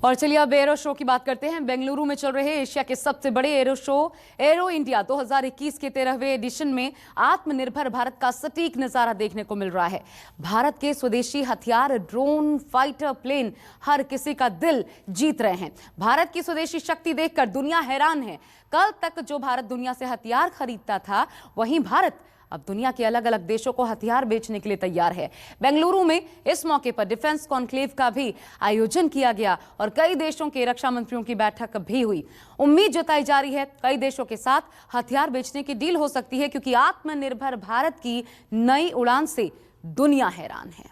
और चलिए अब एरो शो की बात करते हैं। बेंगलुरु में चल रहे एशिया के सबसे बड़े एरो शो एरो इंडिया 2021 के 13वें एडिशन में आत्मनिर्भर भारत का सटीक नजारा देखने को मिल रहा है। भारत के स्वदेशी हथियार, ड्रोन, फाइटर प्लेन हर किसी का दिल जीत रहे हैं। भारत की स्वदेशी शक्ति देखकर दुनिया हैरान है। कल तक जो भारत दुनिया से हथियार खरीदता था, वहीं भारत अब दुनिया के अलग अलग देशों को हथियार बेचने के लिए तैयार है। बेंगलुरु में इस मौके पर डिफेंस कॉन्क्लेव का भी आयोजन किया गया और कई देशों के रक्षा मंत्रियों की बैठक भी हुई। उम्मीद जताई जा रही है कई देशों के साथ हथियार बेचने की डील हो सकती है, क्योंकि आत्मनिर्भर भारत की नई उड़ान से दुनिया हैरान है।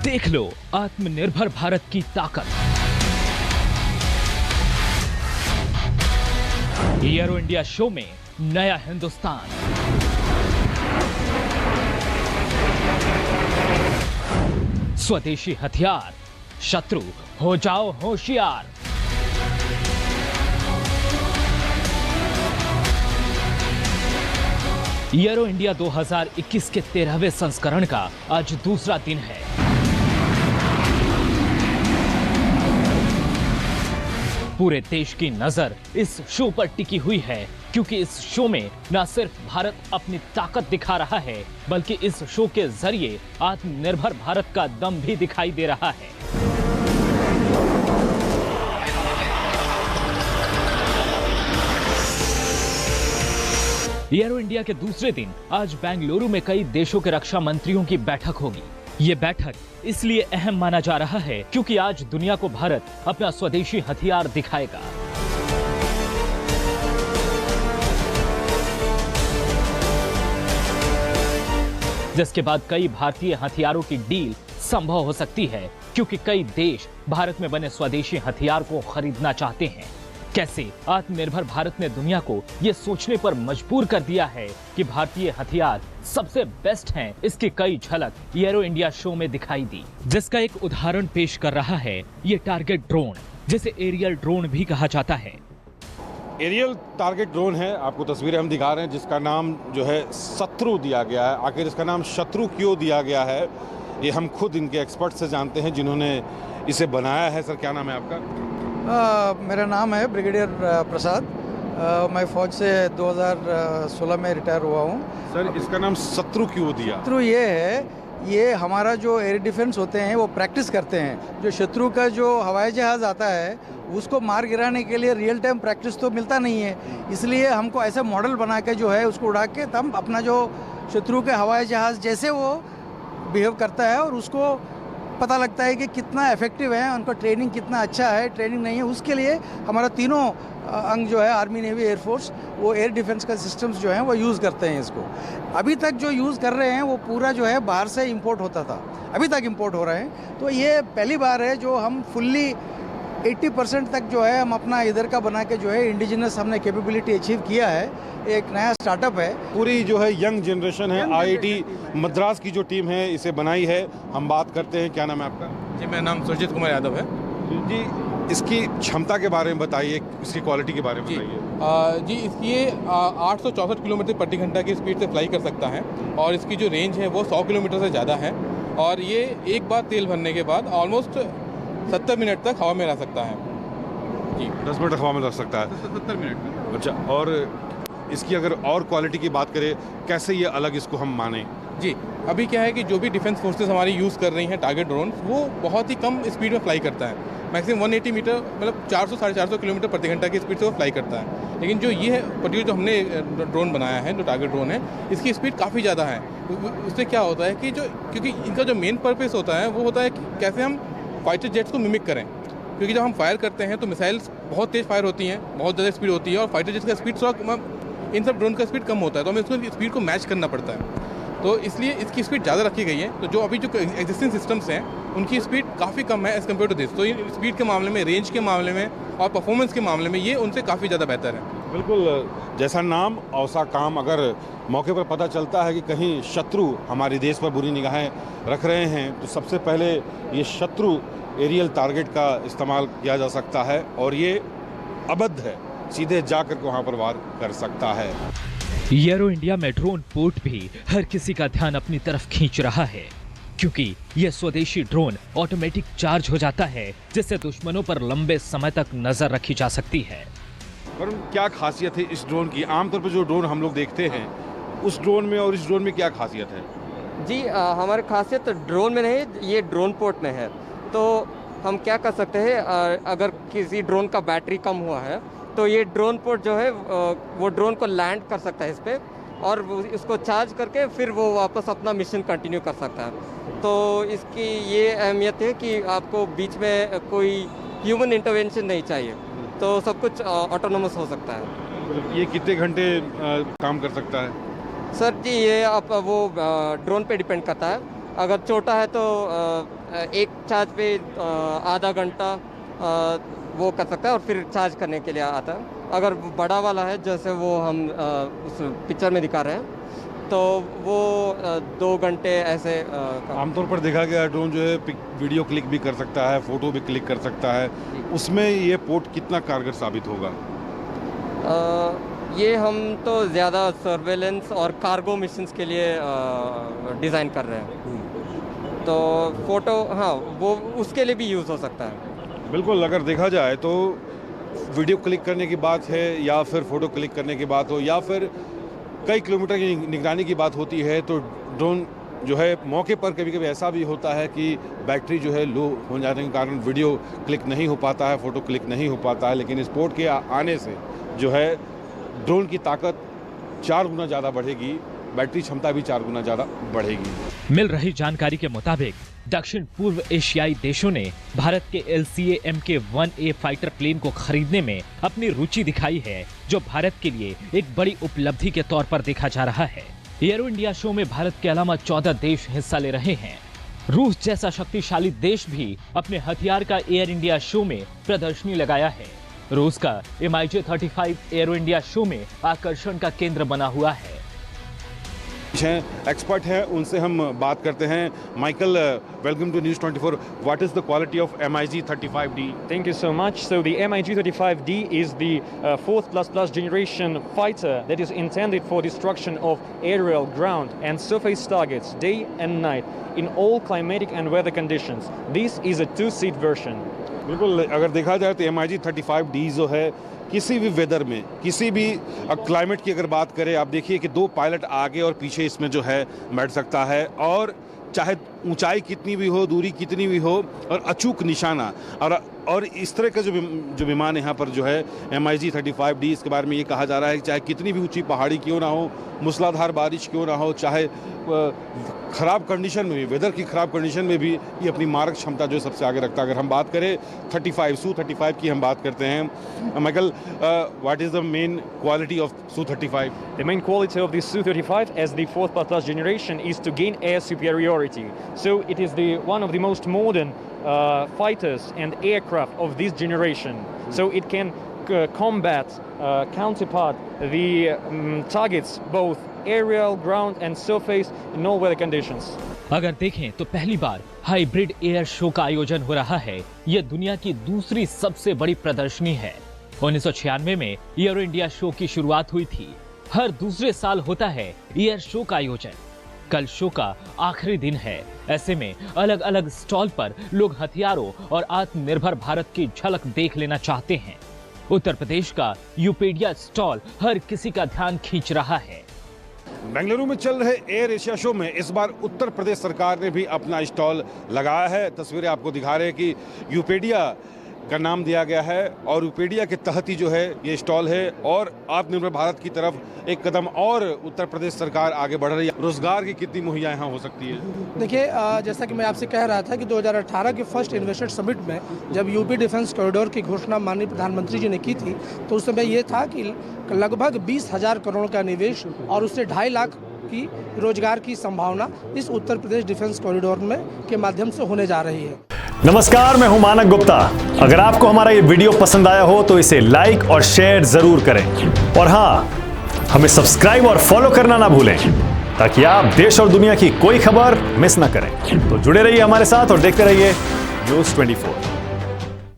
देख लो आत्मनिर्भर भारत की ताकत। एरो इंडिया शो में नया हिंदुस्तान। स्वदेशी हथियार, शत्रु हो जाओ होशियार। एरो इंडिया 2021 के 13वें संस्करण का आज दूसरा दिन है। पूरे देश की नजर इस शो पर टिकी हुई है, क्योंकि इस शो में न सिर्फ भारत अपनी ताकत दिखा रहा है, बल्कि इस शो के जरिए आत्मनिर्भर भारत का दम भी दिखाई दे रहा है। एरो इंडिया के दूसरे दिन आज बेंगलुरु में कई देशों के रक्षा मंत्रियों की बैठक होगी। ये बैठक इसलिए अहम माना जा रहा है क्योंकि आज दुनिया को भारत अपना स्वदेशी हथियार दिखाएगा। जिसके बाद कई भारतीय हथियारों की डील संभव हो सकती है, क्योंकि कई देश भारत में बने स्वदेशी हथियार को खरीदना चाहते हैं। कैसे आत्मनिर्भर भारत ने दुनिया को यह सोचने पर मजबूर कर दिया है कि भारतीय हथियार सबसे बेस्ट हैं, इसकी कई झलक एरो इंडिया शो में दिखाई दी। जिसका एक उदाहरण पेश कर रहा है ये टारगेट ड्रोन, जिसे एरियल ड्रोन भी कहा जाता है। एरियल टारगेट ड्रोन है, आपको तस्वीरें हम दिखा रहे हैं, जिसका नाम जो है शत्रु दिया गया है। आखिर इसका नाम शत्रु क्यों दिया गया है, ये हम खुद इनके एक्सपर्ट से जानते हैं जिन्होंने इसे बनाया है। सर, क्या नाम है आपका? मेरा नाम है ब्रिगेडियर प्रसाद। मैं फौज से 2016 में रिटायर हुआ हूँ। सर, इसका नाम शत्रु क्यों दिया? शत्रु ये है, ये हमारा जो एयर डिफेंस होते हैं वो प्रैक्टिस करते हैं। जो शत्रु का जो हवाई जहाज़ आता है उसको मार गिराने के लिए रियल टाइम प्रैक्टिस तो मिलता नहीं है, इसलिए हमको ऐसा मॉडल बना के जो है उसको उड़ा के हम अपना जो शत्रु के हवाई जहाज़ जैसे वो बिहेव करता है और उसको पता लगता है कि कितना इफेक्टिव है, उनका ट्रेनिंग कितना अच्छा है, ट्रेनिंग नहीं है। उसके लिए हमारा तीनों अंग जो है, आर्मी, नेवी, एयरफोर्स, वो एयर डिफेंस का सिस्टम्स जो हैं वो यूज़ करते हैं इसको। अभी तक जो यूज़ कर रहे हैं वो पूरा जो है बाहर से इंपोर्ट होता था, अभी तक इंपोर्ट हो रहे हैं। तो ये पहली बार है जो हम फुल्ली 80% तक जो है हम अपना इधर का बना के जो है इंडिजिनस हमने कैपेबिलिटी अचीव किया है। एक नया स्टार्टअप है। पूरी जो है यंग जनरेशन है, IIT मद्रास की जो टीम है इसे बनाई है। हम बात करते हैं, क्या नाम है आपका? जी, मेरा नाम सुरजीत कुमार यादव है। जी, इसकी क्षमता के बारे में बताइए, इसकी क्वालिटी के बारे में बताइए। जी, इसकी ये 864 किलोमीटर प्रति घंटा की स्पीड से फ्लाई कर सकता है और इसकी जो रेंज है वो 100 किलोमीटर से ज़्यादा है। और ये एक बार तेल भरने के बाद ऑलमोस्ट 70 मिनट तक हवा में रह सकता है। जी, 10 मिनट हवा में रह सकता है। 70 मिनट। अच्छा, और इसकी अगर और क्वालिटी की बात करें, कैसे ये अलग इसको हम माने? जी, अभी क्या है कि जो भी डिफेंस फोर्सेस हमारी यूज़ कर रही हैं टारगेट ड्रोन, वो बहुत ही कम स्पीड में फ्लाई करता है। मैक्सिमम 180 मीटर, मतलब 400-450 किलोमीटर प्रति घंटा की स्पीड से वो फ्लाई करता है। लेकिन जो ये है पर्टिकुलर जो हमने ड्रोन बनाया है, जो टारगेट ड्रोन है, इसकी स्पीड काफ़ी ज़्यादा है। उससे क्या होता है कि क्योंकि इनका जो मेन पर्पस होता है वो होता है कि कैसे हम फाइटर जेट्स को मिमिक करें। क्योंकि जब हम फायर करते हैं तो मिसाइल्स बहुत तेज़ फायर होती हैं, बहुत ज़्यादा स्पीड होती है, और फाइटर जेट्स का स्पीड थोड़ा, इन सब ड्रोन का स्पीड कम होता है, तो हमें इसको स्पीड को मैच करना पड़ता है। तो इसलिए इसकी स्पीड ज़्यादा रखी गई है। तो जो अभी जो एग्जिस्टिंग सिस्टम्स हैं उनकी स्पीड काफ़ी कम है एज़ कम्पेयर टू दिस। तो स्पीड के मामले में, रेंज के मामले में और परफॉर्मेंस के मामले में ये उनसे काफ़ी ज़्यादा बेहतर है। बिल्कुल, जैसा नाम औसा काम। अगर मौके पर पता चलता है कि कहीं शत्रु हमारे देश पर बुरी निगाहें रख रहे हैं तो सबसे पहले ये शत्रु एरियल टारगेट का इस्तेमाल किया जा सकता है और ये अबद्ध है, सीधे जाकर के वहाँ पर वार कर सकता है। एरो इंडिया में ड्रोन पोर्ट भी हर किसी का ध्यान अपनी तरफ खींच रहा है, क्योंकि यह स्वदेशी ड्रोन ऑटोमेटिक चार्ज हो जाता है, जिससे दुश्मनों पर लंबे समय तक नजर रखी जा सकती है। वरुण, क्या खासियत है इस ड्रोन की? आमतौर पर जो ड्रोन हम लोग देखते हैं उस ड्रोन में और इस ड्रोन में क्या खासियत है? जी हमारी खासियत ड्रोन में नहीं, ये ड्रोन पोर्ट में है। तो हम क्या कर सकते हैं, अगर किसी ड्रोन का बैटरी कम हुआ है तो ये ड्रोन पोर्ट जो है वो ड्रोन को लैंड कर सकता है इस पर और इसको चार्ज करके फिर वो वापस अपना मिशन कंटिन्यू कर सकता है। तो इसकी ये अहमियत है कि आपको बीच में कोई ह्यूमन इंटरवेंशन नहीं चाहिए, तो सब कुछ ऑटोनोमस हो सकता है। ये कितने घंटे काम कर सकता है? सर जी ये आप वो ड्रोन पे डिपेंड करता है। अगर छोटा है तो एक चार्ज पे आधा घंटा वो कर सकता है और फिर चार्ज करने के लिए आता है। अगर बड़ा वाला है जैसे वो हम उस पिक्चर में दिखा रहे हैं तो वो 2 घंटे ऐसे आमतौर पर देखा गया ड्रोन जो है वीडियो क्लिक भी कर सकता है, फोटो भी क्लिक कर सकता है। उसमें ये पोर्ट कितना कारगर साबित होगा? ये हम तो ज़्यादा सर्वेलेंस और कार्गो मिशंस के लिए डिज़ाइन कर रहे हैं। तो फोटो हाँ वो उसके लिए भी यूज़ हो सकता है। बिल्कुल, अगर देखा जाए तो वीडियो क्लिक करने की बात है या फिर फोटो क्लिक करने की बात हो या फिर कई किलोमीटर की निगरानी की बात होती है तो ड्रोन जो है मौके पर कभी कभी ऐसा भी होता है कि बैटरी जो है लो हो जाने के कारण वीडियो क्लिक नहीं हो पाता है, फोटो क्लिक नहीं हो पाता है। लेकिन इस पोर्ट के आने से जो है ड्रोन की ताकत 4 गुना ज़्यादा बढ़ेगी, बैटरी क्षमता भी 4 गुना ज़्यादा बढ़ेगी। मिल रही जानकारी के मुताबिक दक्षिण पूर्व एशियाई देशों ने भारत के LCA-MK-1A फाइटर प्लेन को खरीदने में अपनी रुचि दिखाई है, जो भारत के लिए एक बड़ी उपलब्धि के तौर पर देखा जा रहा है। एरो इंडिया शो में भारत के अलावा 14 देश हिस्सा ले रहे हैं। रूस जैसा शक्तिशाली देश भी अपने हथियार का एयर इंडिया शो में प्रदर्शनी लगाया है। रूस का MiJ-35 एरो इंडिया शो में आकर्षण का केंद्र बना हुआ है। एक्सपर्ट हैं, उनसे हम बात करते हैं। Michael, welcome to news 24। What is the quality of MiJ-35D? Thank you so much. So the MiJ-35D is the 4th++ generation fighter that is intended for destruction of aerial, ground and surface targets day and night in all climatic and weather conditions. This is a 2-seat version. बिल्कुल, अगर देखा जाए तो MiJ-35D जो है किसी भी weather में, किसी भी क्लाइमेट की अगर बात करें, आप देखिए कि 2 पायलट आगे और पीछे इसमें जो है बैठ सकता है और चाहे ऊंचाई कितनी भी हो, दूरी कितनी भी हो और अचूक निशाना और इस तरह का जो विमान यहाँ पर जो है MiJ-35D, इसके बारे में ये कहा जा रहा है कि चाहे कितनी भी ऊंची पहाड़ी क्यों ना हो, मूसलाधार बारिश क्यों ना हो, चाहे ख़राब कंडीशन में भी, वेदर की ख़राब कंडीशन में भी ये अपनी मारक क्षमता जो सबसे आगे रखता है। अगर हम बात करें Su-35 की हम बात करते हैं, Michael, what is the main quality of Su-35? The main quality of the Su-35 as the 4th++ generation is to gain air superiority. So it is one of the most modern fighters and aircraft of this generation. So it can combat, counterpart the targets both aerial, ground and surface in all weather conditions. अगर देखें तो पहली बार hybrid air show का आयोजन हो रहा है। यह दुनिया की दूसरी सबसे बड़ी प्रदर्शनी है। 1996 में एरो इंडिया शो की शुरुआत हुई थी। हर दूसरे साल होता है एयर शो का आयोजन। कल शो का आखिरी दिन है। ऐसे में अलग अलग स्टॉल पर लोग हथियारों और आत्मनिर्भर भारत की झलक देख लेना चाहते हैं। उत्तर प्रदेश का यूपेडिया स्टॉल हर किसी का ध्यान खींच रहा है। बेंगलुरु में चल रहे एयर एशिया शो में इस बार उत्तर प्रदेश सरकार ने भी अपना स्टॉल लगाया है। तस्वीरें आपको दिखा रहे हैं कि यूपेडिया का नाम दिया गया है और यूपेडिया के तहत ही जो है ये स्टॉल है और आत्मनिर्भर भारत की तरफ एक कदम और उत्तर प्रदेश सरकार आगे बढ़ रही है। रोजगार की कितनी मुहैया यहाँ हो सकती है? देखिए, जैसा कि मैं आपसे कह रहा था कि 2018 के फर्स्ट इन्वेस्टर समिट में जब यूपी डिफेंस कॉरिडोर की घोषणा माननीय प्रधानमंत्री जी ने की थी तो उस समय ये था कि लगभग 20,000 करोड़ का निवेश और उससे 2.5 लाख की रोजगार की संभावना इस उत्तर प्रदेश डिफेंस कॉरिडोर में के माध्यम से होने जा रही है। नमस्कार, मैं हूं मानक गुप्ता। अगर आपको हमारा ये वीडियो पसंद आया हो तो इसे लाइक और शेयर जरूर करें और हाँ, हमें सब्सक्राइब और फॉलो करना ना भूलें ताकि आप देश और दुनिया की कोई खबर मिस ना करें। तो जुड़े रहिए हमारे साथ और देखते रहिए न्यूज़ 24।